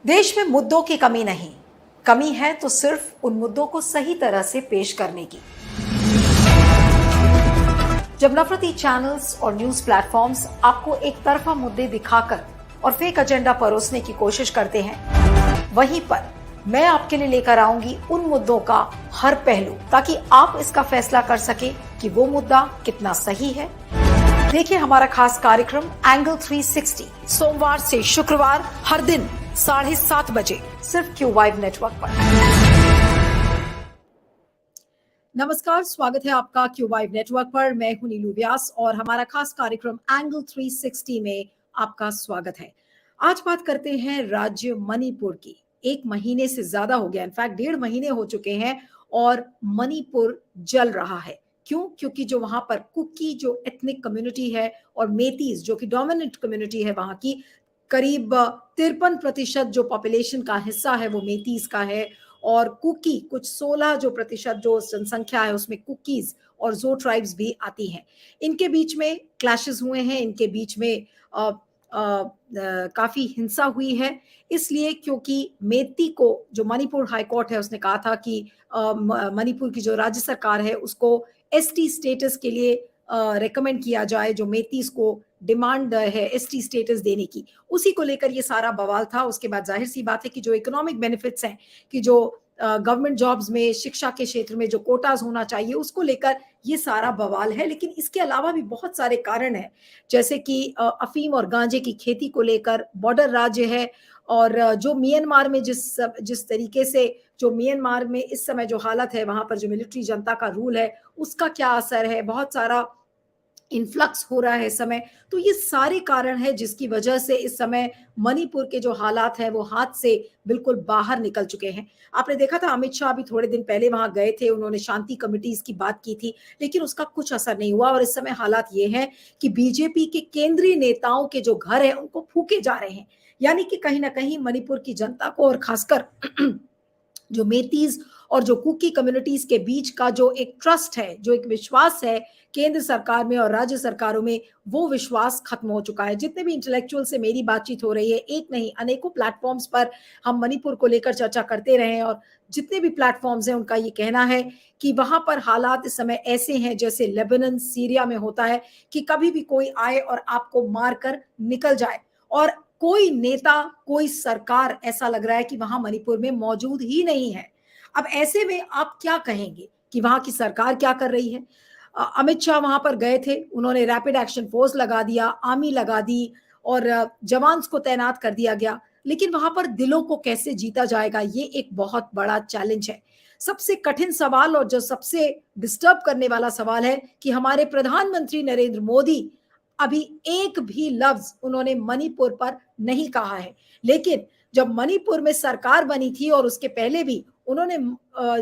देश में मुद्दों की कमी नहीं, कमी है तो सिर्फ उन मुद्दों को सही तरह से पेश करने की। जब नफरती चैनल्स और न्यूज प्लेटफॉर्म्स आपको एक तरफा मुद्दे दिखाकर और फेक एजेंडा परोसने की कोशिश करते हैं, वहीं पर मैं आपके लिए लेकर आऊंगी उन मुद्दों का हर पहलू, ताकि आप इसका फैसला कर सके कि वो मुद्दा कितना सही है। देखिए हमारा खास कार्यक्रम एंगल 360 सोमवार से शुक्रवार हर दिन 7:30 बजे सिर्फ क्यूवाइव नेटवर्क पर। नमस्कार, स्वागत है आपका क्यूवाइव नेटवर्क पर। मैं हूं नीलू व्यास और हमारा खास कार्यक्रम एंगल 360 में आपका स्वागत है। आज बात करते हैं राज्य मणिपुर की। 1 महीने से ज्यादा हो गया, इनफैक्ट 1.5 महीने हो चुके हैं और मणिपुर जल रहा है। क्यों? क्योंकि जो वहां पर कुकी जो एथनिक कम्युनिटी है और मेतीज जो कि डोमिनेंट कम्युनिटी है, वहां की करीब 53% जो पॉपुलेशन का हिस्सा है वो मेतीज का है, और कुकी कुछ 16 जो प्रतिशत जो जनसंख्या है उसमें कुकीज और जो ट्राइब्स भी आती हैं। इनके बीच में क्लैशेस हुए हैं, इनके बीच में काफी हिंसा हुई है, इसलिए क्योंकि मेती को जो मणिपुर हाई कोर्ट है उसने कहा था कि मणिपुर की जो राज्य सरकार है उसको एसटी स्टेटस के लिए रेकमेंड किया जाए। जो मेतीस को डिमांड है एसटी स्टेटस देने की, उसी को लेकर ये सारा बवाल था। उसके बाद जाहिर सी बात है कि जो इकोनॉमिक बेनिफिट्स हैं, कि जो गवर्नमेंट जॉब्स में शिक्षा के क्षेत्र में जो कोटाज होना चाहिए, उसको लेकर ये सारा बवाल है। लेकिन इसके अलावा भी बहुत सारे कारण हैं, जैसे कि अफीम और गांजे की खेती को लेकर बॉर्डर राज्य है, और जो म्यांमार में जिस तरीके से जो म्यांमार में इस समय जो हालत है, वहां पर जो मिलिट्री जनता का रूल है उसका क्या असर है, बहुत सारा इन्फ्लक्स हो रहा है इस समय। तो ये सारे कारण है जिसकी वजह से इस समय मणिपुर के जो हालात हैं वो हाथ से बिल्कुल बाहर निकल चुके हैं। आपने देखा था अमित शाह भी थोड़े दिन पहले वहां गए थे, उन्होंने शांति कमिटीज की बात की थी, लेकिन उसका कुछ असर नहीं हुआ। और इस समय हालात ये हैं कि बीजेपी के केंद्रीय नेताओं के जो घर हैं उनको फूके जा रहे हैं। यानी कि कहीं ना कहीं मणिपुर की जनता को और खासकर जो मेतीज और जो कुकी कम्युनिटीज के बीच का जो एक ट्रस्ट है, जो एक विश्वास है केंद्र सरकार में और राज्य सरकारों में, वो विश्वास खत्म हो चुका है। जितने भी इंटेलेक्चुअल से मेरी बातचीत हो रही है, एक नहीं अनेकों प्लेटफॉर्म्स पर हम मणिपुर को लेकर चर्चा करते रहे हैं, और जितने भी प्लेटफॉर्म्स हैं उनका ये कहना है कि वहां पर हालात इस समय ऐसे हैं जैसे लेबनान सीरिया में होता है, कि कभी भी कोई आए और आपको मार कर निकल जाए, और कोई नेता कोई सरकार ऐसा लग रहा है कि वहां मणिपुर में मौजूद ही नहीं है। अब ऐसे में आप क्या कहेंगे कि वहां की सरकार क्या कर रही है? अमित शाह वहां पर गए थे, उन्होंने रैपिड एक्शन फोर्स लगा दिया, आर्मी लगा दी और जवान्स को तैनात कर दिया गया, लेकिन वहां पर दिलों को कैसे जीता जाएगा, ये एक बहुत बड़ा चैलेंज है। सबसे कठिन सवाल और जो सबसे डिस्टर्ब करने वाला सवाल है कि हमारे प्रधानमंत्री नरेंद्र मोदी अभी एक भी लफ्ज उन्होंने मणिपुर पर नहीं कहा है। लेकिन जब मणिपुर में सरकार बनी थी और उसके पहले भी उन्होंने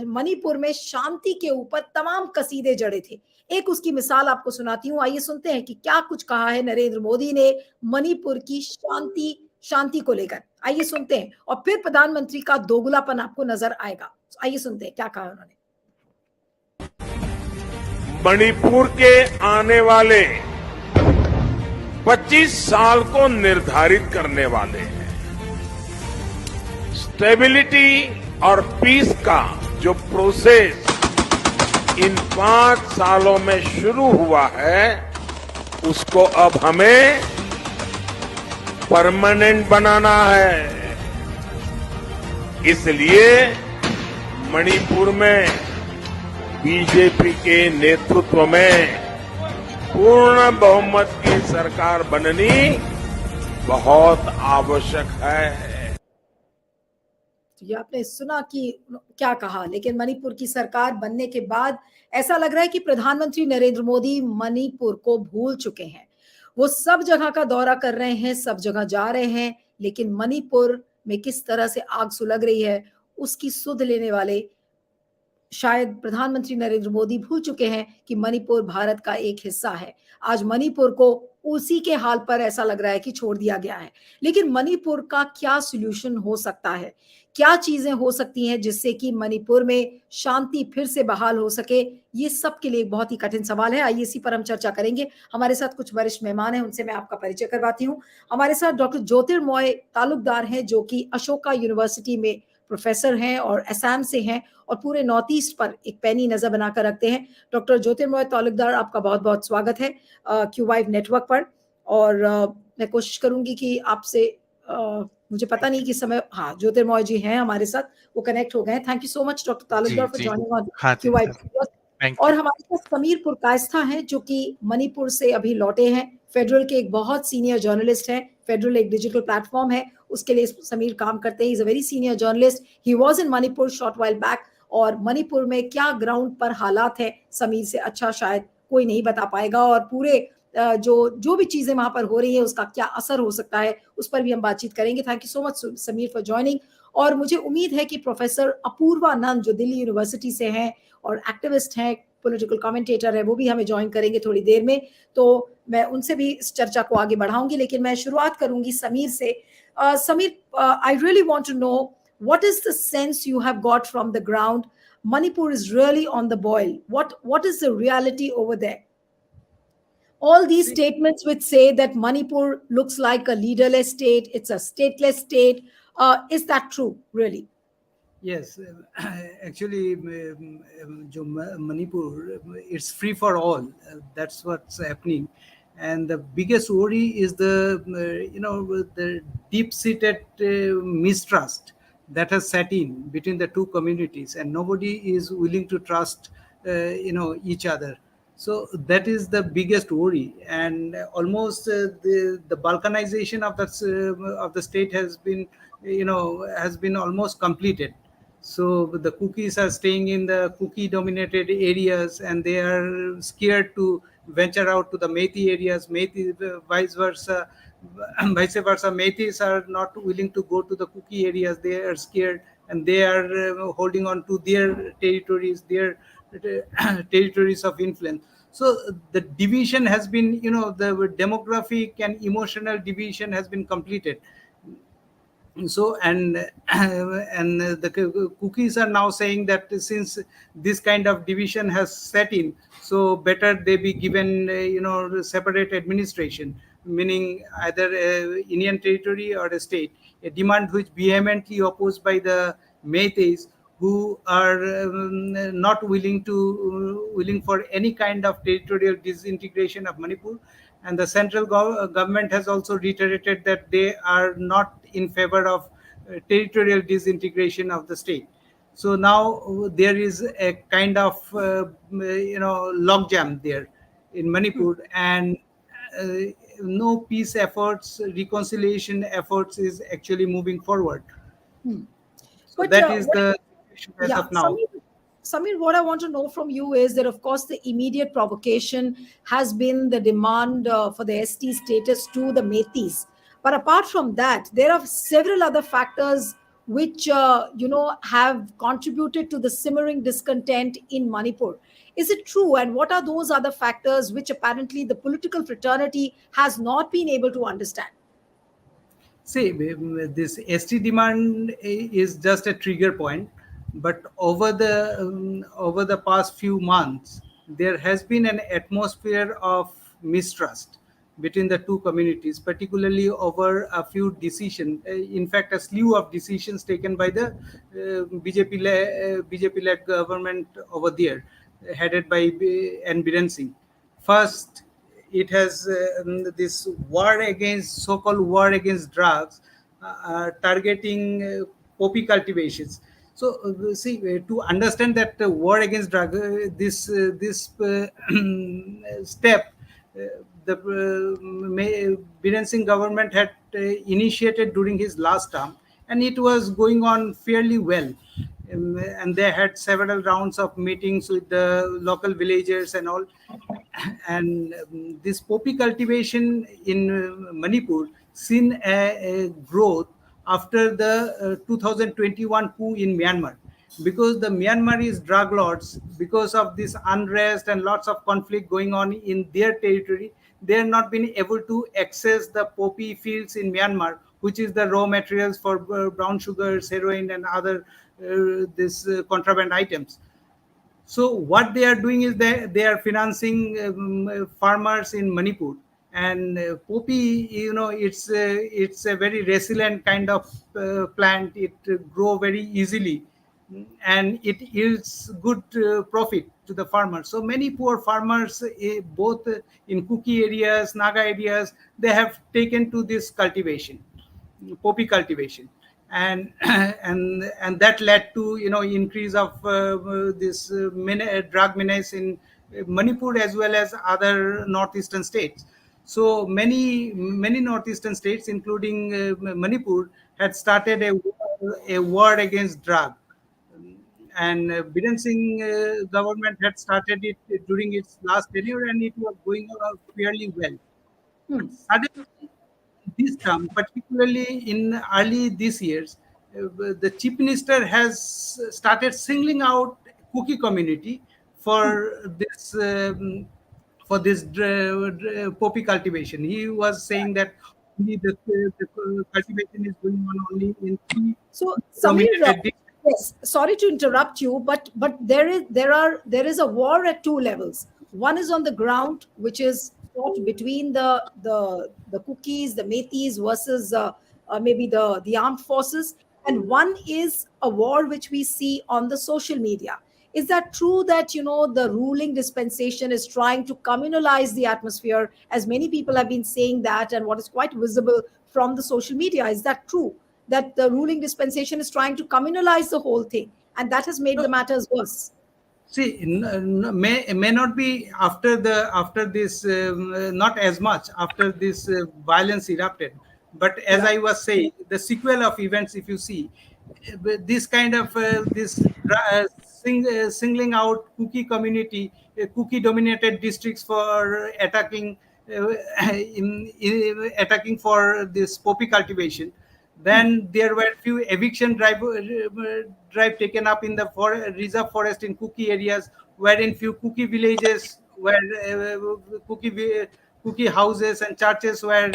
मणिपुर में शांति के ऊपर तमाम कसीदे जड़े थे। एक उसकी मिसाल आपको सुनाती हूँ, आइए सुनते हैं कि क्या कुछ कहा है नरेंद्र मोदी ने मणिपुर की शांति को लेकर। आइए सुनते हैं और फिर प्रधानमंत्री का दोगलापन आपको नजर आएगा। आइए सुनते हैं क्या कहा उन्होंने। मणिपुर के आने वाले 25 साल को निर्धारित करने वाले हैं। स्टेबिलिटी और पीस का जो प्रोसेस इन 5 सालों में शुरू हुआ है, उसको अब हमें परमानेंट बनाना है। इसलिए मणिपुर में बीजेपी के नेतृत्व में पूर्ण बहुमत की सरकार बननी बहुत आवश्यक है। तो ये आपने सुना कि क्या कहा, लेकिन मणिपुर की सरकार बनने के बाद ऐसा लग रहा है कि प्रधानमंत्री नरेंद्र मोदी मणिपुर को भूल चुके हैं। वो सब जगह का दौरा कर रहे हैं, सब जगह जा रहे हैं, लेकिन मणिपुर में किस तरह से आग सुलग रही है उसकी सुध लेने वाले शायद प्रधानमंत्री नरेंद्र मोदी भूल चुके हैं कि मणिपुर भारत का एक हिस्सा है। आज मणिपुर को उसी के हाल पर ऐसा लग रहा है कि छोड़ दिया गया है। लेकिन मणिपुर का क्या सॉल्यूशन हो सकता है? क्या चीजें हो सकती हैं जिससे कि मणिपुर में शांति फिर से बहाल हो सके? ये सबके लिए एक बहुत ही कठिन सवाल है। आइए इसी पर हम चर्चा करेंगे। हमारे साथ कुछ वरिष्ठ मेहमान हैं, उनसे मैं आपका परिचय करवाती हूँ। हमारे साथ डॉक्टर ज्योतिर्मय तालुकदार हैं, जो कि अशोका यूनिवर्सिटी में प्रोफेसर हैं और असम से हैं और पूरे नॉर्थ ईस्ट पर एक पैनी नजर बनाकर रखते हैं। डॉक्टर ज्योतिर्मय तालुकदार, आपका बहुत बहुत स्वागत है क्यूवाइव नेटवर्क पर। और मैं कोशिश करूंगी कि आपसे मुझे पता नहीं कि समय, हाँ ज्योतिर्मय जी हैं हमारे साथ, वो कनेक्ट हो गए। Thank you so much doctor ji, Talukdar for ji. Joining on हाँ जी, क्यूवाइव सर। नेटवर्क। थैंक और यू। हमारे पास समीर पुरकायस्था हैं, जो कि मणिपुर से अभी लौटे हैं। फेडरल के एक बहुत सीनियर जर्नलिस्ट हैं। फेडरल एक डिजिटल प्लेटफॉर्म है, उसके लिए समीर काम करते हैं। Is a very senior journalist. He was in Manipur short while back. और मणिपुर में क्या ग्राउंड पर हालात है, समीर से अच्छा शायद कोई नहीं बता पाएगा। और पूरे जो जो भी चीजें वहां पर हो रही है, उसका क्या असर हो सकता है, उस पर भी हम बातचीत करेंगे। Thank you so much Sameer for joining. और मुझे उम्मीद है कि प्रोफेसर अपूर्वानंद, जो दिल्ली यूनिवर्सिटी से हैं और एक्टिविस्ट हैं, पॉलिटिकल कमेंटेटर है, वो भी हमें ज्वाइन करेंगे थोड़ी देर में। तो मैं उनसे भी इस चर्चा को आगे बढ़ाऊंगी। लेकिन मैं शुरुआत करूंगी समीर से। Samir, I really want to know what is the sense you have got from the ground. Manipur is really on the boil. What is the reality over there? All these See, statements which say that Manipur looks like a leaderless state, it's a stateless state. Is that true, really? yes, actually, Manipur, it's free for all. That's what's happening, and the biggest worry is the deep-seated mistrust that has set in between the two communities, and nobody is willing to trust each other. So that is the biggest worry, and almost the balkanization of the state has been almost completed. So the cookies are staying in the cookie dominated areas, and they are scared to venture out to the Methi areas. Methi, vice versa. Vice versa, Metis are not willing to go to the cookie areas. They are scared, and they are holding on to their territories, their territories of influence. So the division has been, the demographic and emotional division has been completed. So and the cookies are now saying that since this kind of division has set in, so better they be given separate administration, meaning either a Indian territory or a state, a demand which vehemently opposed by the Meiteis, who are not willing for any kind of territorial disintegration of Manipur. And the central government has also reiterated that they are not in favor of territorial disintegration of the state. So now there is a kind of logjam there in Manipur, and uh, no peace efforts, reconciliation efforts is actually moving forward. Hmm. So But that is the situation as yeah, of now. Samir, what I want to know from you is that, of course, the immediate provocation has been the demand for the ST status to the Metis. But apart from that, there are several other factors which, have contributed to the simmering discontent in Manipur. Is it true? And what are those other factors which apparently the political fraternity has not been able to understand? See, this ST demand is just a trigger point, but over the past few months, there has been an atmosphere of mistrust between the two communities, particularly over a few decisions. In fact, a slew of decisions taken by the BJP-led government over there, headed by N. Biren Singh. First, it has this war against so-called war against drugs, targeting poppy cultivations. So see, to understand that war against drug, this step, the Biren Singh government had initiated during his last term, and it was going on fairly well. And they had several rounds of meetings with the local villagers and all. And this poppy cultivation in Manipur seen a growth after the 2021 coup in Myanmar. because the Myanmarese drug lords, because of this unrest and lots of conflict going on in their territory, they have not been able to access the poppy fields in Myanmar, which is the raw materials for brown sugars, heroin, and other this contraband items. So what they are doing is they are financing farmers in Manipur, and poppy, it's a very resilient kind of plant. It grow very easily, and it yields good profit to the farmers. So many poor farmers, both in Kuki areas, Naga areas, they have taken to this cultivation, poppy cultivation, and and that led to increase of this drug menace in Manipur as well as other northeastern states. So many northeastern states, including Manipur, had started a war against drug, and Biren Singh government had started it during its last tenure, and it was going fairly well. But suddenly, this term, particularly in early this years, the chief minister has started singling out Kuki community for this poppy cultivation. He was saying that only the cultivation is going on only in three So, Samir, dominated districts. yes, sorry to interrupt you, but there is a war at two levels. One is on the ground, which is fought between the Kukis, the Metis versus maybe the armed forces, and one is a war which we see on the social media. Is that true that the ruling dispensation is trying to communalize the atmosphere, as many people have been saying that, and what is quite visible from the social media? Is that true that the ruling dispensation is trying to communalize the whole thing, and that has made No, the matters worse? see, may not be after this, not as much after this violence erupted, but as Right, I was saying, the sequel of events, if you see, this kind of singling out Kuki community, Kuki dominated districts for attacking, uh, attacking for this poppy cultivation. Then there were few eviction drive taken up in the reserve forest in Kuki areas, wherein few Kuki villages where Kuki houses and churches were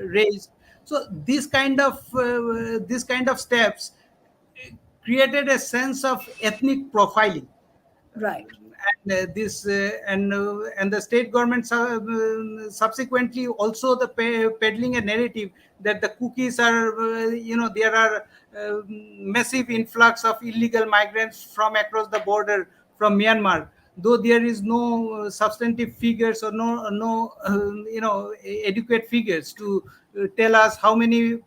raised. So this kind of steps created a sense of ethnic profiling, right, and and the state government subsequently also peddling a narrative that the cookies are there are massive influx of illegal migrants from across the border from Myanmar, though there is no substantive figures or no adequate figures to tell us how many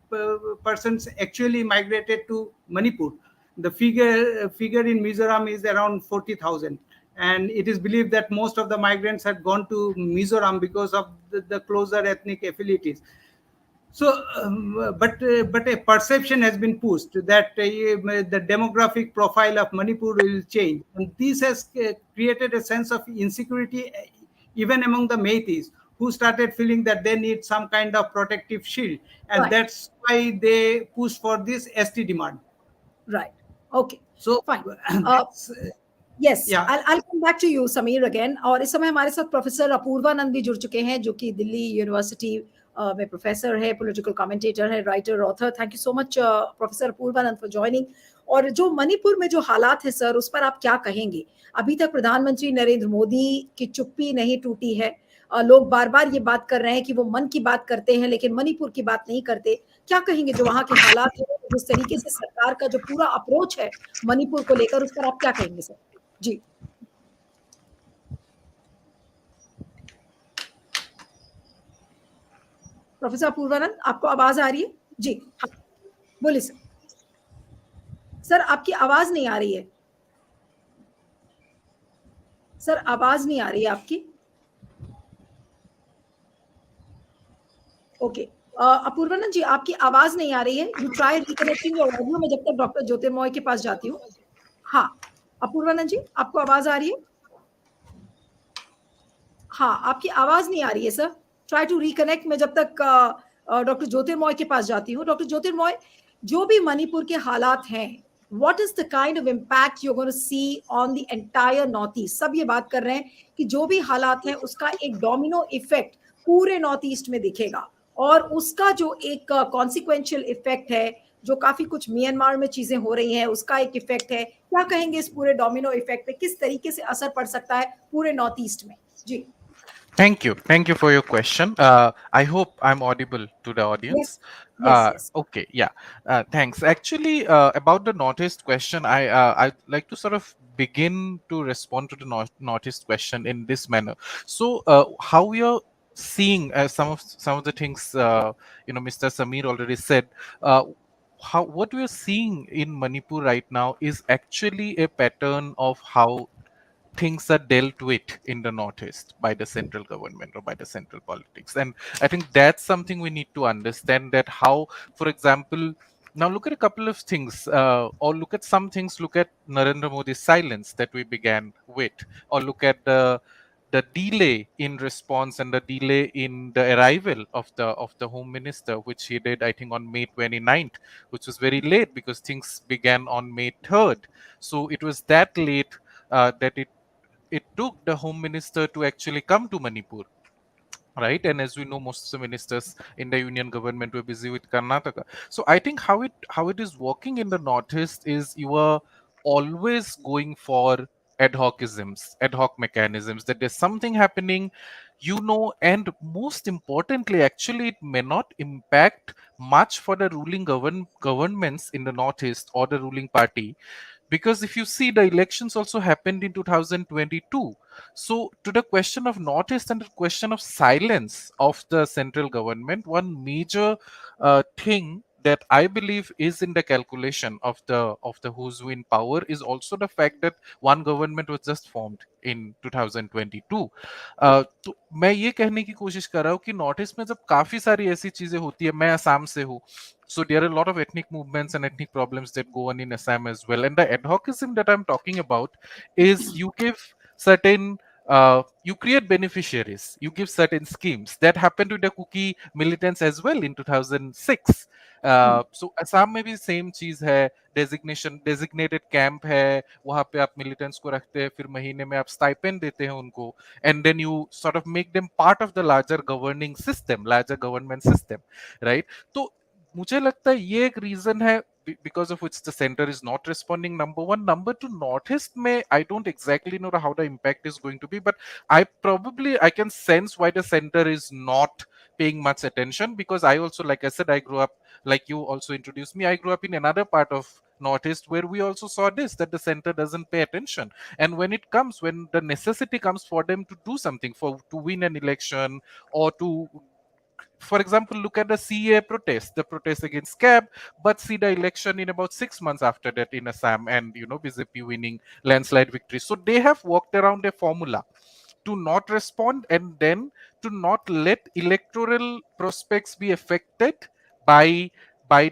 persons actually migrated to Manipur. The figure in Mizoram is around 40,000, and it is believed that most of the migrants had gone to Mizoram because of the closer ethnic affinities. So, but a perception has been pushed that the demographic profile of Manipur will change, and this has created a sense of insecurity even among the Meiteis, who started feeling that they need some kind of protective shield, and right, that's why they push for this ST demand. right. Okay, So fine. uh, that's yes, yeah. I'll come back to you, Sameer, again. और इस समय हमारे साथ professor Apoorvanand भी जुड़ चुके हैं, जो कि दिल्ली यूनिवर्सिटी में प्रोफेसर है, पॉलिटिकल कमेंटेटर है, writer, author. Thank you so much professor Apoorvanand for joining. और जो मणिपुर में जो हालात है सर, उस पर आप क्या कहेंगे? अभी तक प्रधानमंत्री नरेंद्र मोदी की चुप्पी नहीं टूटी है. लोग बार बार ये बात कर रहे हैं कि वो मन की बात करते हैं लेकिन मणिपुर की बात नहीं करते. क्या कहेंगे जो वहां के हालात है, जिस तरीके से सरकार का जो पूरा अप्रोच है मणिपुर को लेकर, उस पर आप क्या कहेंगे सर? जी. प्रोफेसर अपूर्वानंद, आपको आवाज आ रही है? जी, हाँ, बोलिए सर. सर, आपकी आवाज नहीं आ रही है. सर, आवाज नहीं आ रही है आपकी. ओके, अपूर्वानंद जी, आपकी आवाज नहीं आ रही है. You try reconnecting your audio में जब तक डॉक्टर ज्योतिर्मय के पास जाती हूँ. हाँ, अपूर्वानंद जी, आपको आवाज आ रही है? हाँ, आपकी आवाज नहीं आ रही है सर. ट्राई टू रिकनेक्ट में जब तक डॉक्टर ज्योतिर्मय के पास जाती हूँ. डॉक्टर ज्योतिर्मय, जो भी मणिपुर के हालात हैं, what is the kind of impact you're going to see on the entire Northeast? सब ये बात कर रहे हैं कि जो भी हालात हैं उसका एक डोमिनो इफेक्ट पूरे नॉर्थ ईस्ट में दिखेगा, और उसका जो एक कॉन्सिक्वेंशियल इफेक्ट है, जो काफी कुछ म्यांमार में चीजें हो रही हैं उसका एक इफेक्ट है। क्या कहेंगे इस पूरे डोमिनो इफेक्ट पे, किस तरीके से असर पड़ सकता है पूरे नॉर्थ ईस्ट में? जी। Thank you. Thank you for your question. I hope I'm audible to the yes, audience. Yes, yes. Okay, yeah. Thanks. Actually, about the Northeast question, I'd like to sort of begin to respond to the Northeast question in this manner. So, how we are seeing some of the things, Mr. Samir already said. How what we are seeing in Manipur right now is actually a pattern of how things are dealt with in the Northeast by the central government or by the central politics. And I think that's something we need to understand, that how, for example, now look at a couple of things, or look at some things, look at Narendra Modi's silence that we began with, or look at the delay in response and the delay in the arrival of the home minister, which he did, I think, on May 29th, which was very late because things began on May 3rd. So it was that late that it took the home minister to actually come to Manipur, right? And as we know, most of the ministers in the union government were busy with Karnataka. So I think how it is working in the Northeast is you are always going for ad hoc mechanisms, that there's something happening, and most importantly, actually, it may not impact much for the ruling governments in the Northeast or the ruling party, because if you see, the elections also happened in 2022. So to the question of Northeast and the question of silence of the central government, one major thing that I believe is in the calculation of the who's who in power is also the fact that one government was just formed in 2022. तो मैं ये कहने की कोशिश कर रहा हूँ कि नॉर्थ ईस्ट में जब काफी सारी ऐसी चीजें होती है, मैं असम से हूँ, so there are a lot of ethnic movements and ethnic problems that go on in Assam as well. And the advocism that I'm talking about is you give certain you create beneficiaries, you give certain schemes that happened to the cookie militants as well in 2006. So Assam में भी same चीज है, designated camp है, वहां पे आप militants को रखते हैं, फिर महीने में आप stipend देते हैं उनको, and then you sort of make them part of the larger governing system, larger government system, right? तो मुझे लगता है ये एक रीजन है because of which the center is not responding, number one. Number two, Northeast में I don't exactly know how the impact is going to be, but I can sense why the center is not paying much attention, because I also, like I said, I grew up, like you also introduced me, I grew up in another part of Northeast where we also saw this, that the center doesn't pay attention. And when the necessity comes for them to do something, to win an election, or to, for example, look at the CA protest, the protest against CAB, but see the election in about 6 months after that in Assam, and BJP winning landslide victory. So they have worked around a formula to not respond, and then to not let electoral prospects be affected by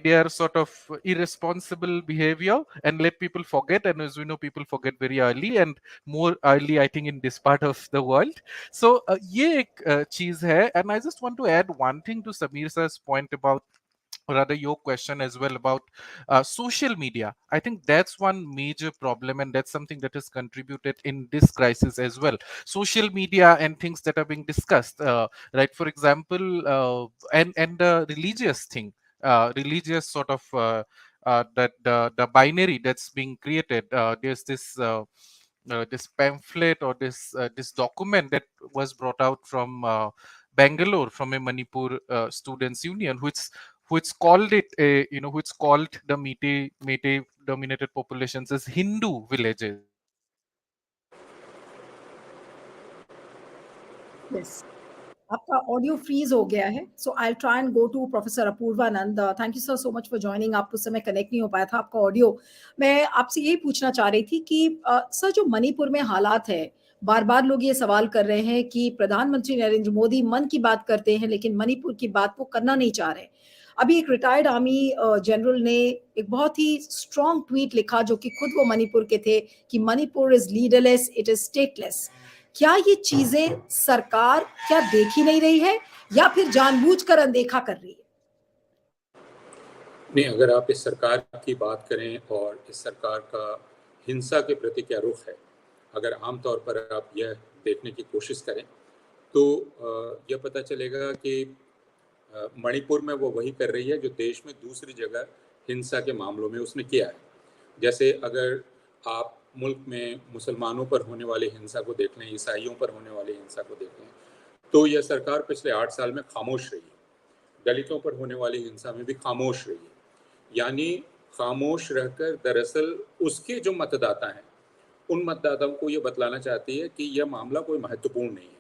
their sort of irresponsible behavior, and let people forget. And as we know, people forget very early, and more early, I think, in this part of the world. So ये एक चीज है. And I just want to add one thing to Samir sir's point about, or rather your question as well, about social media. I think that's one major problem, and that's something that has contributed in this crisis as well. Social media and things that are being discussed, right? For example, and the religious thing, religious sort of that the binary that's being created. There's this pamphlet, or this document that was brought out from Bangalore, from a Manipur students union, which called it a, which called the Meitei dominated populations as Hindu villages. Yes, आपका audio freeze हो गया है, so I try and go to professor Apoorvanand. Thank you sir so much for joining. आप उस समय connect नहीं हो पाया था आपका ऑडियो। मैं आपसे यही पूछना चाह रही थी कि सर, जो मणिपुर में हालात है, बार बार लोग ये सवाल कर रहे हैं कि प्रधानमंत्री नरेंद्र मोदी मन की बात करते हैं लेकिन मणिपुर की बात वो करना नहीं चाह रहे। अभी एक रिटायर्ड आर्मी जनरल ने एक बहुत ही स्ट्रॉन्ग ट्वीट लिखा, जो कि खुद वो मणिपुर के थे, कि Manipur is leaderless, it is stateless. क्या ये चीजें सरकार क्या देख ही नहीं रही है, या फिर जानबूझकर अनदेखा कर रही है? नहीं, अगर आप इस सरकार की बात करें और इस सरकार का हिंसा के प्रति क्या रुख है, अगर आमतौर पर आप यह देखने की कोशिश करें तो यह पता चलेगा कि मणिपुर में वो वही कर रही है जो देश में दूसरी जगह हिंसा के मामलों में उसने किया है। जैसे अगर आप मुल्क में मुसलमानों पर होने वाली हिंसा को देख लें, ईसाइयों पर होने वाली हिंसा को देख लें, तो यह सरकार पिछले 8 साल में खामोश रही है। दलितों पर होने वाली हिंसा में भी खामोश रही है। यानी खामोश रहकर दरअसल उसके जो मतदाता हैं, उन मतदाताओं को ये बतलाना चाहती है कि यह मामला कोई महत्वपूर्ण नहीं है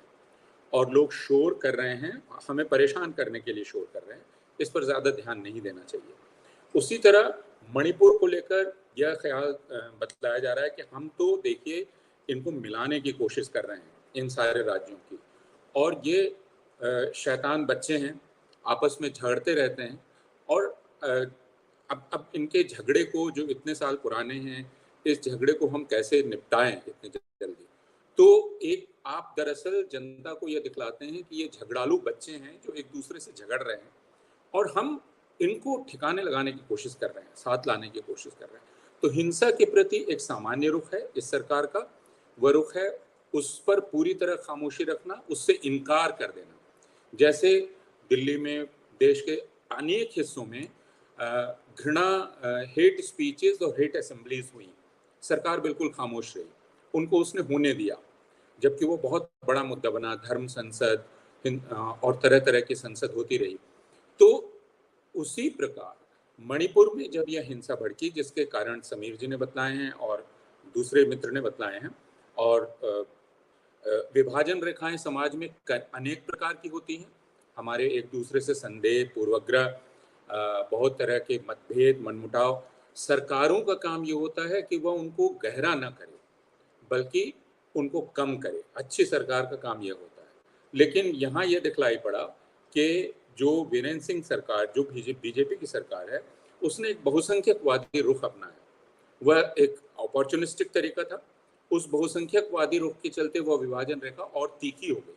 और लोग शोर कर रहे हैं, हमें परेशान करने के लिए शोर कर रहे हैं, इस पर ज़्यादा ध्यान नहीं देना चाहिए। उसी तरह मणिपुर को लेकर यह ख्याल बतलाया जा रहा है कि हम तो देखिए इनको मिलाने की कोशिश कर रहे हैं इन सारे राज्यों की, और ये शैतान बच्चे हैं, आपस में झगड़ते रहते हैं और अब इनके झगड़े को जो इतने साल पुराने हैं, इस झगड़े को हम कैसे निपटाएं इतने जल्दी। तो एक आप दरअसल जनता को यह दिखलाते हैं कि ये झगड़ालू बच्चे हैं जो एक दूसरे से झगड़ रहे हैं और हम इनको ठिकाने लगाने की कोशिश कर रहे हैं, साथ लाने की कोशिश कर रहे हैं। तो हिंसा के प्रति एक सामान्य रुख है इस सरकार का, वह रुख है उस पर पूरी तरह खामोशी रखना, उससे इनकार कर देना। जैसे दिल्ली में, देश के अनेक हिस्सों में घृणा, हेट स्पीचेस और हेट असेंबलीज हुई, सरकार बिल्कुल खामोश रही, उनको उसने होने दिया, जबकि वो बहुत बड़ा मुद्दा बना, धर्म संसद और तरह तरह की संसद होती रही। तो उसी प्रकार मणिपुर में जब यह हिंसा भड़की, जिसके कारण समीर जी ने बतलाए हैं और दूसरे मित्र ने बतलाए हैं, और विभाजन रेखाएं समाज में अनेक प्रकार की होती हैं, हमारे एक दूसरे से संदेह, पूर्वग्रह, बहुत तरह के मतभेद, मनमुटाव। सरकारों का काम ये होता है कि वह उनको गहरा न करे बल्कि उनको कम करे। अच्छी सरकार का काम यह होता है। लेकिन यहाँ यह दिखलाई पड़ा कि जो वीरेंद्र सिंह सरकार, जो बीजेपी की सरकार है, उसने एक बहुसंख्यकवादी रुख अपनाया। वह एक अपॉर्चुनिस्टिक तरीका था। उस बहुसंख्यकवादी रुख के चलते वह विभाजन रेखा और तीखी हो गई।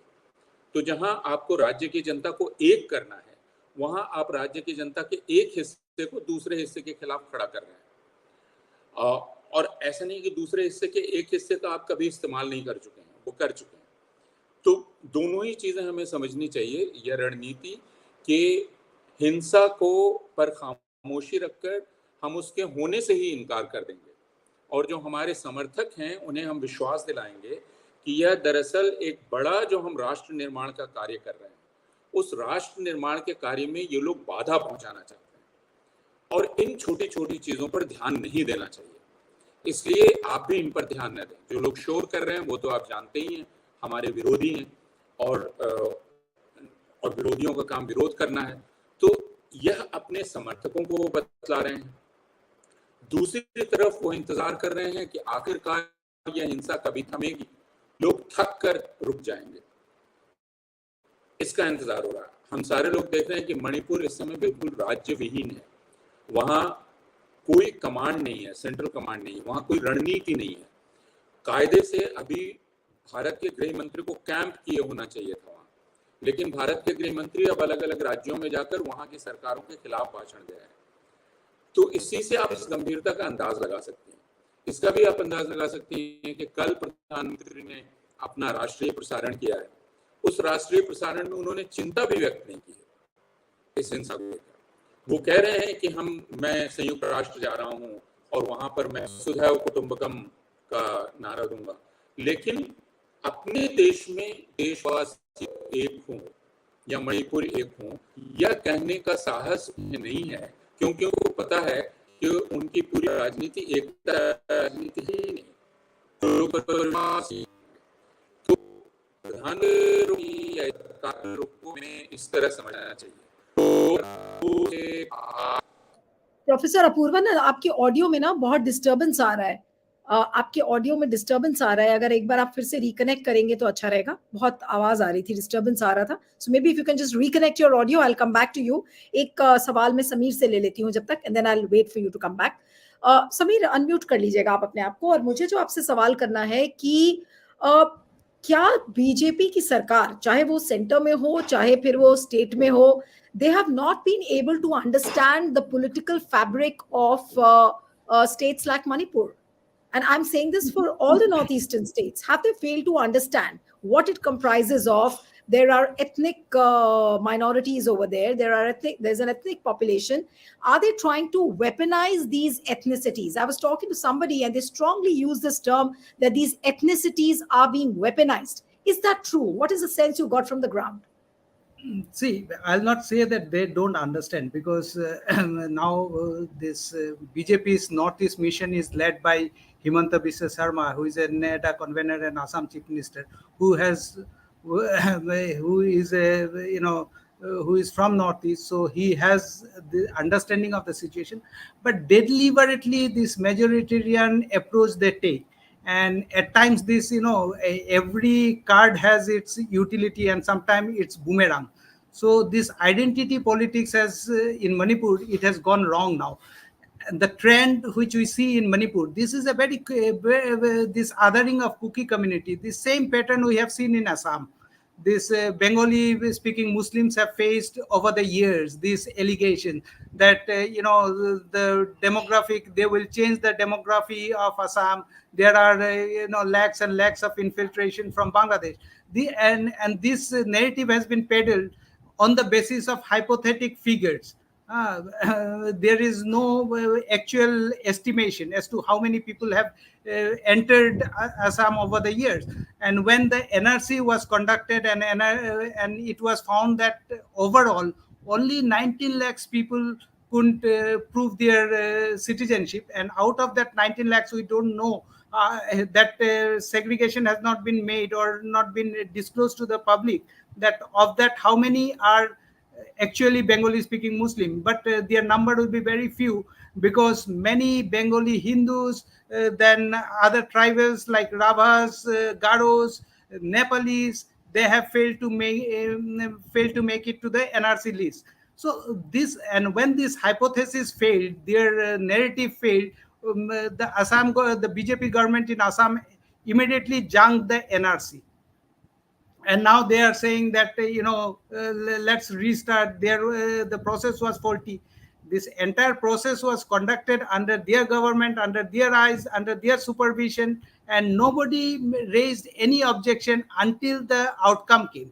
तो जहां आपको राज्य की जनता को एक करना है, वहां आप राज्य की जनता के एक हिस्से को दूसरे हिस्से के खिलाफ खड़ा कर रहे हैं। और ऐसा नहीं कि दूसरे हिस्से के एक हिस्से का आप कभी इस्तेमाल नहीं कर चुके हैं, वो कर चुके हैं। तो दोनों ही चीजें हमें समझनी चाहिए। यह रणनीति कि हिंसा को पर खामोशी रखकर हम उसके होने से ही इनकार कर देंगे, और जो हमारे समर्थक हैं उन्हें हम विश्वास दिलाएंगे कि यह दरअसल एक बड़ा जो हम राष्ट्र निर्माण का कार्य कर रहे हैं, उस राष्ट्र निर्माण के कार्य में ये लोग बाधा पहुंचाना चाहते हैं और इन छोटी छोटी चीजों पर ध्यान नहीं देना चाहिए। इसलिए आप भी इन पर ध्यान न दें। जो लोग शोर कर रहे हैं वो तो आप जानते ही हैं, हमारे विरोधी हैं, और विरोधियों का काम विरोध करना है। तो यह अपने समर्थकों को बतला रहे हैं। दूसरी तरफ वो इंतजार कर रहे हैं कि आखिरकार यह हिंसा कभी थमेगी, लोग थक कर रुक जाएंगे, इसका इंतजार हो रहा है। हम सारे लोग देख रहे हैं कि मणिपुर इस समय बिल्कुल राज्य विहीन है। वहां कोई कमांड नहीं है, सेंट्रल कमांड नहीं है, वहां कोई रणनीति नहीं है। कायदे से अभी भारत के गृह मंत्री को कैंप किए होना चाहिए था वहां, लेकिन भारत के गृह मंत्री अब अलग अलग राज्यों में जाकर वहां की सरकारों के खिलाफ भाषण दे रहे हैं। तो इसी से आप इस गंभीरता का अंदाज लगा सकते हैं। इसका भी आप अंदाज लगा सकते हैं कि कल प्रधानमंत्री ने अपना राष्ट्रीय प्रसारण किया है। उस राष्ट्रीय प्रसारण में उन्होंने चिंता भी व्यक्त नहीं की है इस हिंसा को लेकर। वो कह रहे हैं कि मैं संयुक्त राष्ट्र जा रहा हूं और वहां पर मैं सुधैव कुटुंबकम का नारा दूंगा, लेकिन अपने देश में देशवासी एक हों या मणिपुर एक हों, यह कहने का साहस नहीं है, क्योंकि उनको पता है कि उनकी पूरी राजनीति एकता राजनीति ही नहीं। तो प्रधानमंत्री या रुख को में इस तरह समझना चाहिए। प्रोफेसर अपूर्वा ना, आपके ऑडियो में ना बहुत डिस्टर्बेंस आ रहा है। आपके ऑडियो में डिस्टर्बेंस आ रहा है, अगर एक बार आप फिर से रिकनेक्ट करेंगे तो अच्छा रहेगा। बहुत आवाज आ रही थी, डिस्टर्बेंस आ रहा था। So maybe if you can just reconnect your audio, I will come back to you. एक सवाल मैं समीर से ले लेती हूँ जब तक, and then I will wait for you to come back. Sameer, unmute कर लीजिएगा आप अपने आप को, और मुझे जो आपसे सवाल करना है कि क्या बीजेपी की सरकार, चाहे वो सेंटर में हो चाहे फिर वो स्टेट में हो, they have not been able to understand the political fabric of states like Manipur? And I'm saying this for all the northeastern states. Have they failed to understand what it comprises of? There are ethnic minorities over there. There's an ethnic population. Are they trying to weaponize these ethnicities? I was talking to somebody and they strongly use this term that these ethnicities are being weaponized. Is that true? What is the sense you got from the ground? See, I'll not say that they don't understand, because now this BJP's Northeast mission is led by Himanta Biswa Sarma, who is a NEDA convener and Assam chief minister, who has who is a who is from Northeast, so he has the understanding of the situation. But deliberately, this majoritarian approach they take, and at times this every card has its utility and sometimes it's boomerang. So this identity politics has in Manipur, it has gone wrong now. And the trend which we see in Manipur, this is a this othering of Kuki community, the same pattern we have seen in Assam. This Bengali speaking Muslims have faced over the years this allegation that the demographic, they will change the demography of Assam. There are lakhs and lakhs of infiltration from Bangladesh. And this narrative has been peddled on the basis of hypothetical figures. There is no actual estimation as to how many people have entered Assam over the years. And when the NRC was conducted, and it was found that overall only 19 lakhs people couldn't prove their citizenship, and out of that 19 lakhs, we don't know that segregation has not been made or not been disclosed to the public, that of that how many are actually Bengali speaking Muslim, but their number will be very few, because many Bengali Hindus, then other tribes like Ravas, Garos, Nepalese, they have failed to make it to the NRC list. So this, and when this hypothesis failed, their narrative failed, the BJP government in Assam immediately junked the NRC, and now they are saying that let's restart. The process was faulty. This entire process was conducted under their government, under their eyes, under their supervision, and nobody raised any objection until the outcome came.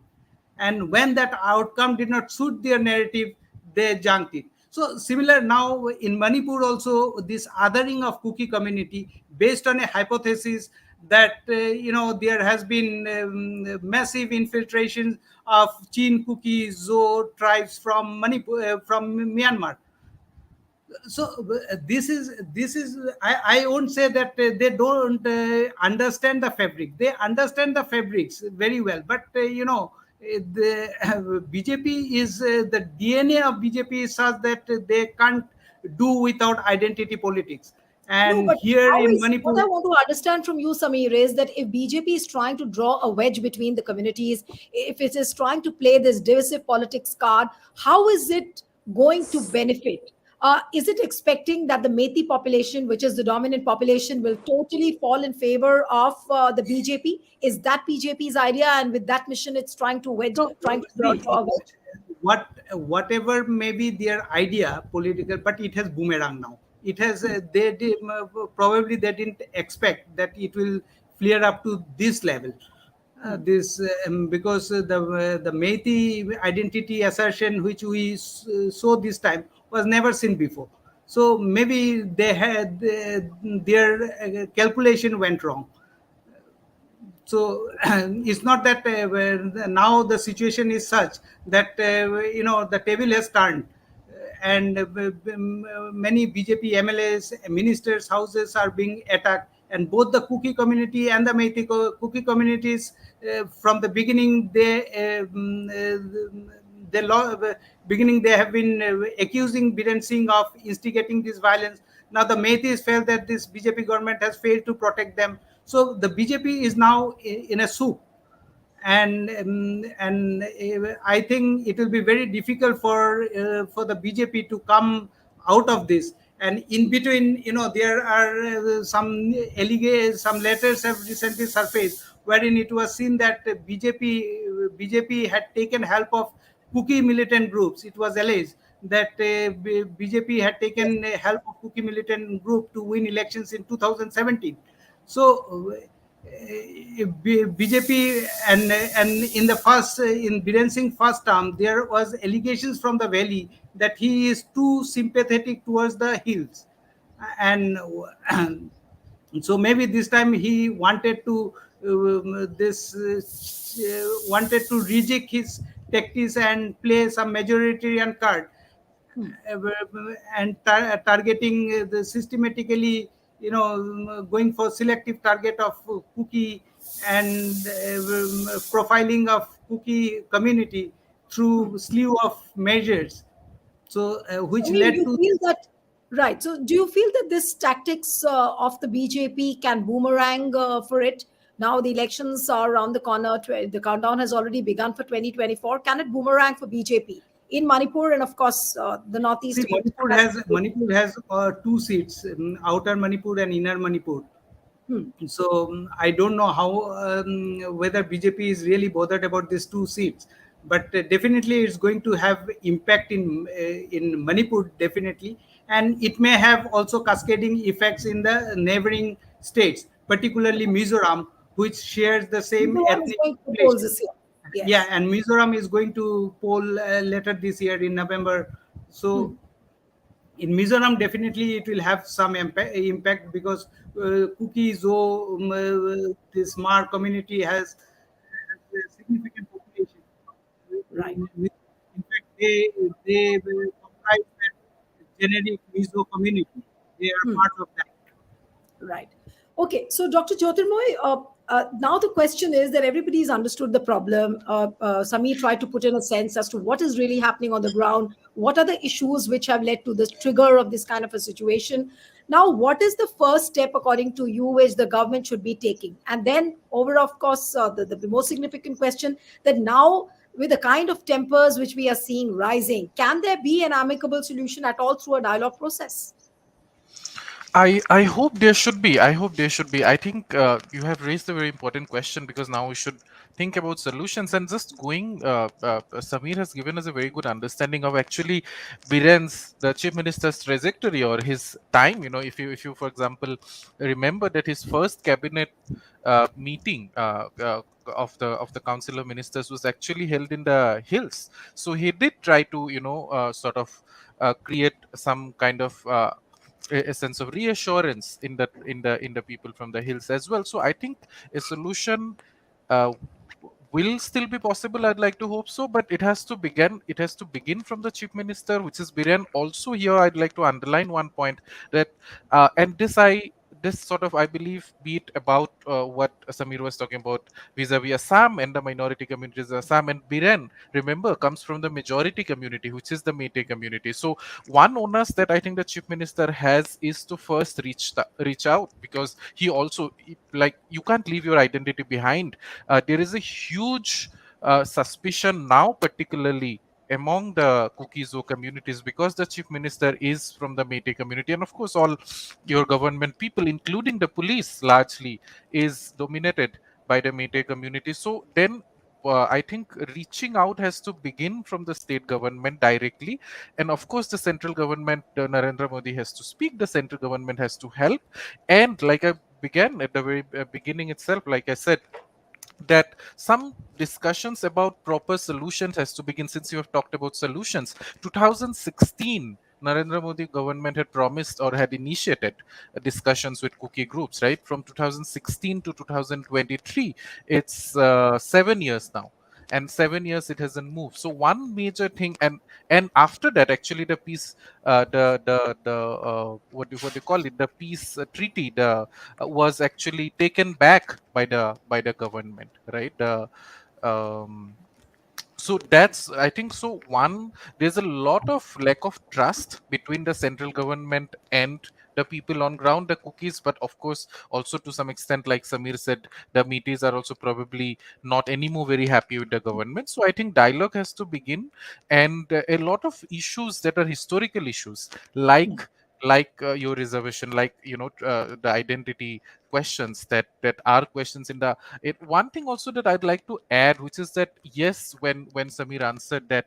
And when that outcome did not suit their narrative, they junked it. So similar now in Manipur also, this othering of Kuki community based on a hypothesis that there has been massive infiltration of Chin Kuki Zo tribes from Manipur, from Myanmar. So this is I won't say that they don't understand the fabric. They understand the fabrics very well, but the BJP is the DNA of BJP is such that they can't do without identity politics. No, And but here how in is what I Manipur, want to understand from you, Samir, is that if BJP is trying to draw a wedge between the communities, if it is trying to play this divisive politics card, how is it going to benefit? Is it expecting that the Methi population, which is the dominant population, will totally fall in favor of the BJP? Is that BJP's idea, and with that mission, it's so trying to see, draw a wedge? whatever may be their idea political, but it has boomerang now. It has probably they didn't expect that it will flare up to this level. This Because the Meiti identity assertion which we saw this time was never seen before. So maybe they had their calculation went wrong. So it's not that now the situation is such that the table has turned, and many BJP MLAs, ministers' houses are being attacked, and both the Kuki community and the Meitei Kuki communities, from the beginning, beginning they have been accusing Biren Singh of instigating this violence. Now the Meiteis felt that this BJP government has failed to protect them. So the BJP is now in a soup, and I think it will be very difficult for the BJP to come out of this. And in between, there are some letters have recently surfaced wherein it was seen that BJP had taken help of Kuki militant groups. It was alleged that BJP had taken help of Kuki militant group to win elections in 2017. So BJP and in the first in Biren Singh first term, there was allegations from the valley that he is too sympathetic towards the hills, and so maybe this time he wanted to wanted to reject his tactics and play some majoritarian card, and targeting the systematically, going for selective target of cookie, and profiling of cookie community through slew of measures, so So, which I mean, led you to feel that, right? So, do you feel that this tactics of the BJP can boomerang for it? Now the elections are around the corner. The countdown has already begun for 2024. Can it boomerang for BJP in Manipur and, of course, the see, northeast? Manipur has two seats, outer Manipur and inner Manipur. Hmm. So I don't know how whether BJP is really bothered about these two seats, but definitely it's going to have impact in Manipur, definitely, and it may have also cascading effects in the neighboring states, particularly Mizoram, which shares the same Mizoram is ethnic going to polls population. this year. Yeah, Yes. and Mizoram is going to poll later this year in November. Hmm. So in Mizoram, definitely it will have some impact, because this Mar community has a significant population. Right. In fact, they comprise that generic Mizo community. They are Hmm. part of that. Right. Okay. So, Dr. Jyotirmoy, now the question is that everybody's understood the problem. Samir tried to put in a sense as to what is really happening on the ground. What are the issues which have led to this trigger of this kind of a situation? Now, what is the first step, according to you, which the government should be taking? And then, over, of course, the most significant question that now, with the kind of tempers which we are seeing rising, can there be an amicable solution at all through a dialogue process? I hope there should be. I hope there should be. I think you have raised a very important question, because now we should think about solutions. And just going, Samir has given us a very good understanding of actually Biren's, the chief minister's trajectory or his time. If you for example remember that his first cabinet meeting of the council of ministers was actually held in the hills. So he did try to sort of create some kind of a sense of reassurance in the people from the hills as well. So I think a solution uh, will still be possible. I'd like to hope so, but it has to begin from the chief minister, which is Biren. Also here I'd like to underline one point, that and this sort of, I believe, be it about what Samir was talking about vis-a-vis Assam and the minority communities of Assam, and Biren, remember, comes from the majority community, which is the Meitei community. So one onus that I think the chief minister has is to first reach out, because he also, like, you can't leave your identity behind. There is a huge suspicion now, particularly among the Kukizo communities, because the chief minister is from the Meitei community, and of course all your government people, including the police, largely is dominated by the Meitei community. So then I think reaching out has to begin from the state government directly, and of course the central government, Narendra Modi, has to speak. The central government has to help, and like I began at the very beginning itself, like I said, that some discussions about proper solutions has to begin. Since you have talked about solutions, 2016 Narendra Modi government had promised or had initiated discussions with cookie groups, right? From 2016 to 2023, it's 7 years now, and 7 years it hasn't moved. So one major thing, and after that, actually, the peace, what do you call it, the peace treaty, was actually taken back by the government, right? Um, so that's, I think so, one, there's a lot of lack of trust between the central government and the people on ground, the cookies. But of course, also to some extent, like Samir said, the meeties are also probably not anymore very happy with the government. So I think dialogue has to begin, and a lot of issues that are historical issues, like like your reservation, like the identity questions that are questions in the one thing also that I'd like to add, which is that yes, when Samir answered that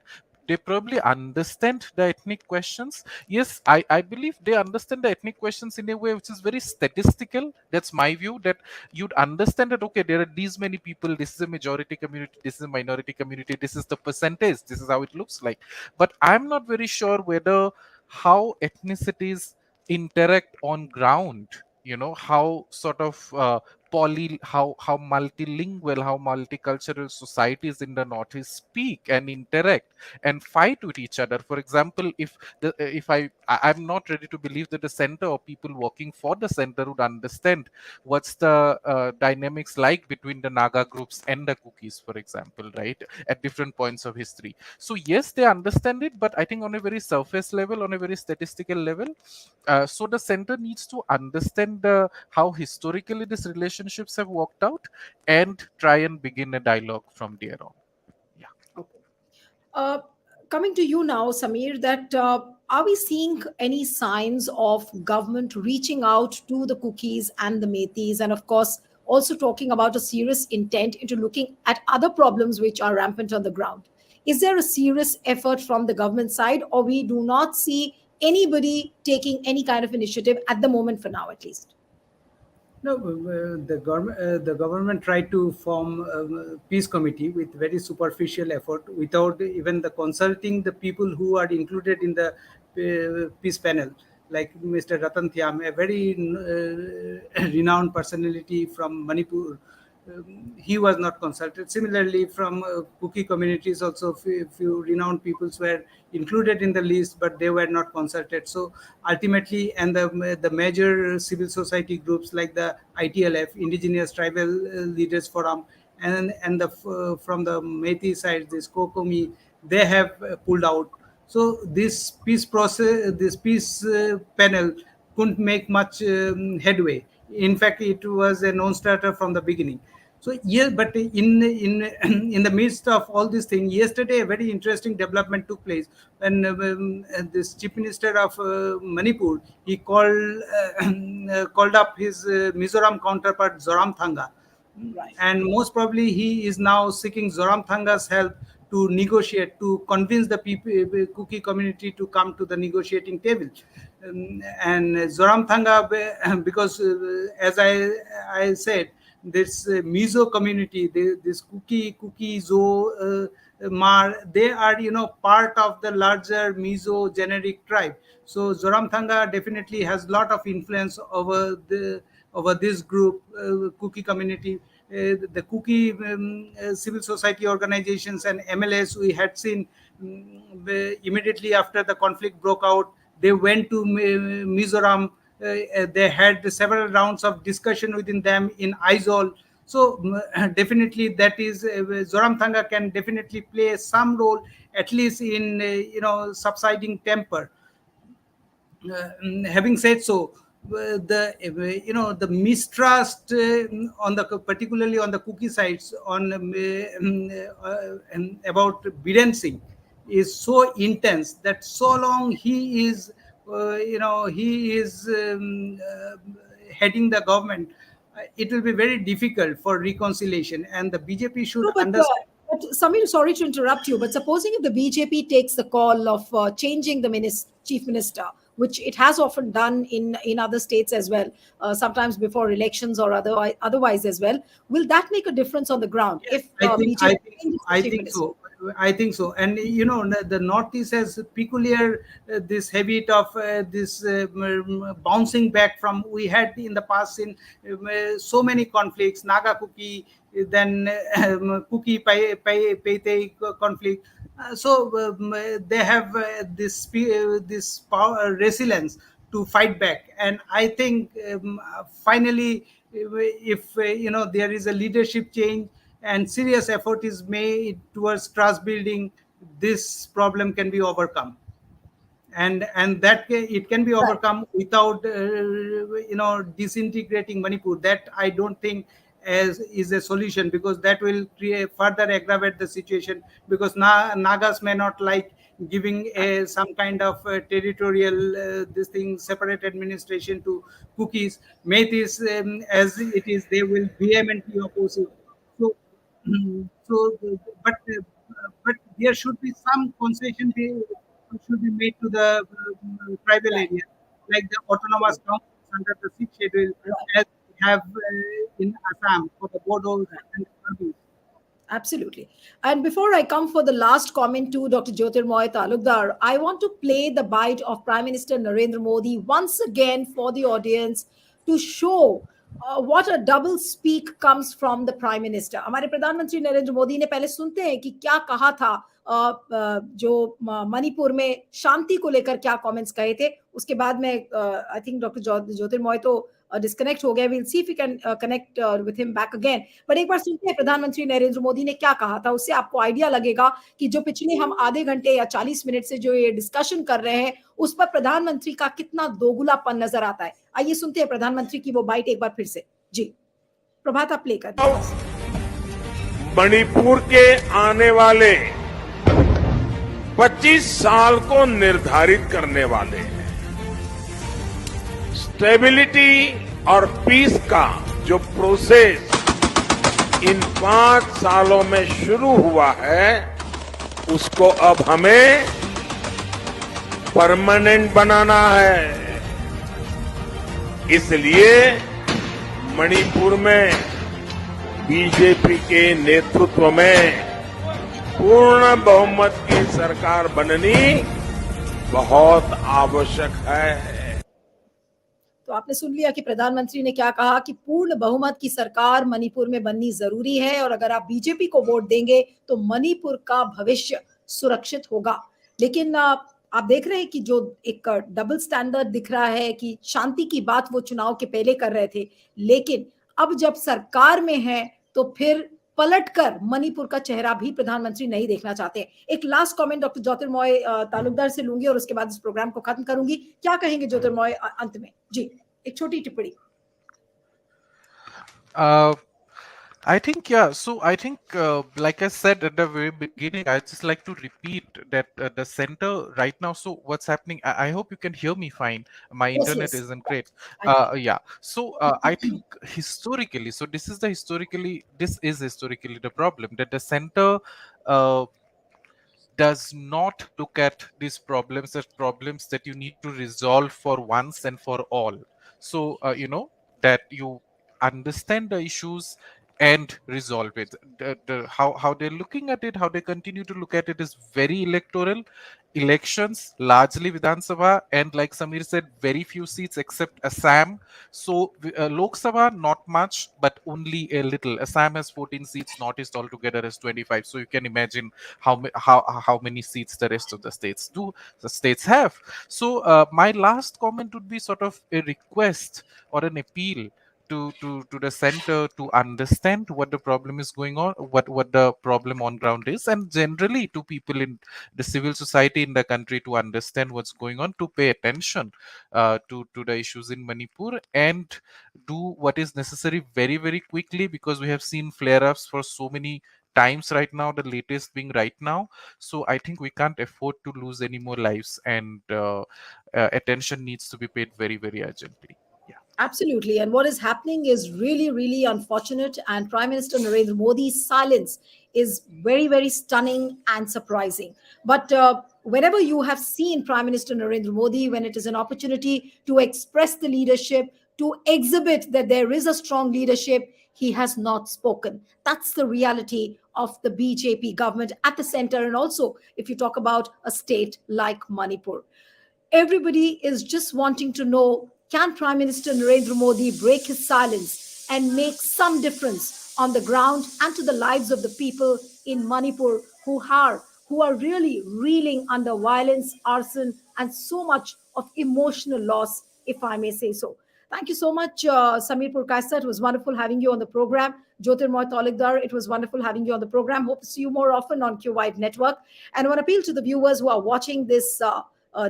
they probably understand the ethnic questions. Yes, I believe they understand the ethnic questions in a way which is very statistical. That's my view, that you'd understand that okay, there are these many people, this is a majority community, this is a minority community, this is the percentage, this is how it looks like. But I'm not very sure whether how ethnicities interact on ground, how sort of how multilingual, how multicultural societies in the Northeast speak and interact and fight with each other. For example, if I'm not ready to believe that the center or people working for the center would understand what's the dynamics like between the Naga groups and the Cookies, for example, right, at different points of history. So yes, they understand it, but I think on a very surface level, on a very statistical level. So the center needs to understand how historically these relationships have worked out and try and begin a dialogue from there on. Yeah. Okay. Uh, Coming to you now, Samir, that are we seeing any signs of government reaching out to the cookies and the metis, and of course, also talking about a serious intent into looking at other problems which are rampant on the ground? Is there a serious effort from the government side, or we do not see anybody taking any kind of initiative at the moment, for now at least? No, the government tried to form a peace committee with very superficial effort, without even the consulting the people who are included in the peace panel, like Mr. Ratan Thiam, a very renowned personality from Manipur. He was not consulted. Similarly, from Kuki communities, also few renowned peoples were included in the list, but they were not consulted. So ultimately, and the major civil society groups like the ITLF, Indigenous Tribal Leaders Forum, and from the Metis side, this Kokomi, they have pulled out. So this peace panel couldn't make much headway. In fact, it was a non-starter from the beginning. So yeah, but in in the midst of all these things, yesterday a very interesting development took place when this chief minister of Manipur, he called up his Mizoram counterpart Zoram Thanga, Right. and most probably he is now seeking Zoram Thanga's help to negotiate, to convince the people, Kuki community, to come to the negotiating table. And Zoram Thanga, because as I said, this Mizo community, this Kuki Zo Mar, they are part of the larger Mizo generic tribe. So Zoram Thanga definitely has lot of influence over this group, Kuki community. The Kuki civil society organizations and MLAs we had seen, immediately after the conflict broke out, they went to Mizoram. They had several rounds of discussion within them in Aizawl. So definitely that is Zoram Thanga can definitely play some role, at least in subsiding temper. Having said so, the mistrust on the particularly on the cookie sites on about Biren Singh is so intense that so long he is heading the government, it will be very difficult for reconciliation, and the BJP should No, understand. but Samir, sorry to interrupt you, but supposing if the BJP takes the call of changing the chief minister, which it has often done in other states as well, sometimes before elections or otherwise as well, will that make a difference on the ground if I BJP think so. changes the chief minister? I think so. And the Northeast has peculiar this habit of this bouncing back from we had in the past in so many conflicts, Naga Kuki, then Kuki Paite conflict. They have this power resilience to fight back, and I think finally, if there is a leadership change and serious effort is made towards trust building, this problem can be overcome, and it can be Right. overcome without disintegrating Manipur. That I don't think as is a solution, because that will create further aggravate the situation, because Nagas may not like giving some kind of territorial this thing, separate administration to cookies. Metis, as it is, they will vehemently oppose it. So, but there should be some concession should be made to the tribal Right. area, like the autonomous councils under the sixth schedule, Right. as we have in Assam for the Bodos Right. and the Kargils. Absolutely. And before I come for the last comment to Dr. Jyotirmoy Talukdar, I want to play the bite of Prime Minister Narendra Modi once again for the audience to show what a double speak comes from the Prime Minister. हमारे प्रधानमंत्री नरेंद्र मोदी ने पहले सुनते हैं कि क्या कहा था, जो मणिपुर में शांति को लेकर क्या कमेंट्स कहे थे. उसके बाद में आई थिंक डॉक्टर ज्योतिर्मय तो डिस्कनेक्ट हो गया. Will see if we can connect with him back again. But एक बार सुनते हैं प्रधानमंत्री नरेंद्र मोदी ने क्या कहा था. उससे आपको आइडिया लगेगा कि जो पिछले हम आधे घंटे या 40 मिनट से जो ये डिस्कशन कर रहे हैं उस पर प्रधानमंत्री का कितना दोगुलापन नजर आता है. आइए सुनते हैं प्रधानमंत्री की वो बाइट एक बार फिर से. जी प्रभात, आप प्ले कर दीजिए. मणिपुर के आने वाले 25 साल को निर्धारित करने वाले स्टेबिलिटी और पीस का जो प्रोसेस इन 5 सालों में शुरू हुआ है उसको अब हमें परमानेंट बनाना है. इसलिए मणिपुर में बीजेपी के नेतृत्व में पूर्ण बहुमत की सरकार बननी बहुत आवश्यक है. तो आपने सुन लिया कि प्रधानमंत्री ने क्या कहा कि पूर्ण बहुमत की सरकार मणिपुर में बननी जरूरी है और अगर आप बीजेपी को वोट देंगे तो मणिपुर का भविष्य सुरक्षित होगा. लेकिन आप देख रहे हैं कि जो एक डबल स्टैंडर्ड दिख रहा है कि शांति की बात वो चुनाव के पहले कर रहे थे, लेकिन अब जब सरकार में है तो फिर पलटकर मणिपुर का चेहरा भी प्रधानमंत्री नहीं देखना चाहते. एक लास्ट कमेंट डॉक्टर ज्योतिर्मय तालुकदार से लूंगी और उसके बाद इस प्रोग्राम को खत्म करूंगी. क्या कहेंगे ज्योतिर्मय अंत में? जी एक छोटी टिप्पणी. I think, yeah. So I think, like I said at the very beginning, I just like to repeat that the center right now. So what's happening? I hope you can hear me fine. My Yes, internet yes. isn't great. I Yeah. So I think historically, so this is historically the problem, that the center does not look at these problems as problems that you need to resolve for once and for all. So that you understand the issues and resolve it. How they're looking at it, how they continue to look at it, is very electoral. Elections, largely Vidhan Sabha, and like Samir said, very few seats except Assam. So Lok Sabha, not much, but only a little. Assam has 14 seats, Northeast altogether has 25. So you can imagine how many seats the rest of the states have. So my last comment would be sort of a request or an appeal to the center to understand what the problem is going on, what the problem on ground is, and generally to people in the civil society in the country to understand what's going on, to pay attention to the issues in Manipur and do what is necessary very, very quickly, because we have seen flare-ups for so many times right now, the latest being right now. So I think we can't afford to lose any more lives, and attention needs to be paid very, very urgently. Absolutely. And what is happening is really, really unfortunate. And Prime Minister Narendra Modi's silence is very, very stunning and surprising. But whenever you have seen Prime Minister Narendra Modi, when it is an opportunity to express the leadership, to exhibit that there is a strong leadership, he has not spoken. That's the reality of the BJP government at the center. And also, if you talk about a state like Manipur, everybody is just wanting to know, can Prime Minister Narendra Modi break his silence and make some difference on the ground and to the lives of the people in Manipur who are really reeling under violence, arson, and so much of emotional loss, if I may say so. Thank you so much, Samir Purkaisa. It was wonderful having you on the program. Jyotirmoy Talukdar, it was wonderful having you on the program. Hope to see you more often on Qvive Network. And I want to appeal to the viewers who are watching this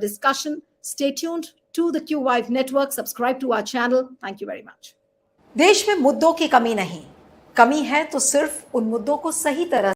discussion. Stay tuned to the Qvive Network. Subscribe to our channel. Thank you very much. देश में मुद्दों की कमी नहीं, कमी है तो सिर्फ उन मुद्दों को सही तरह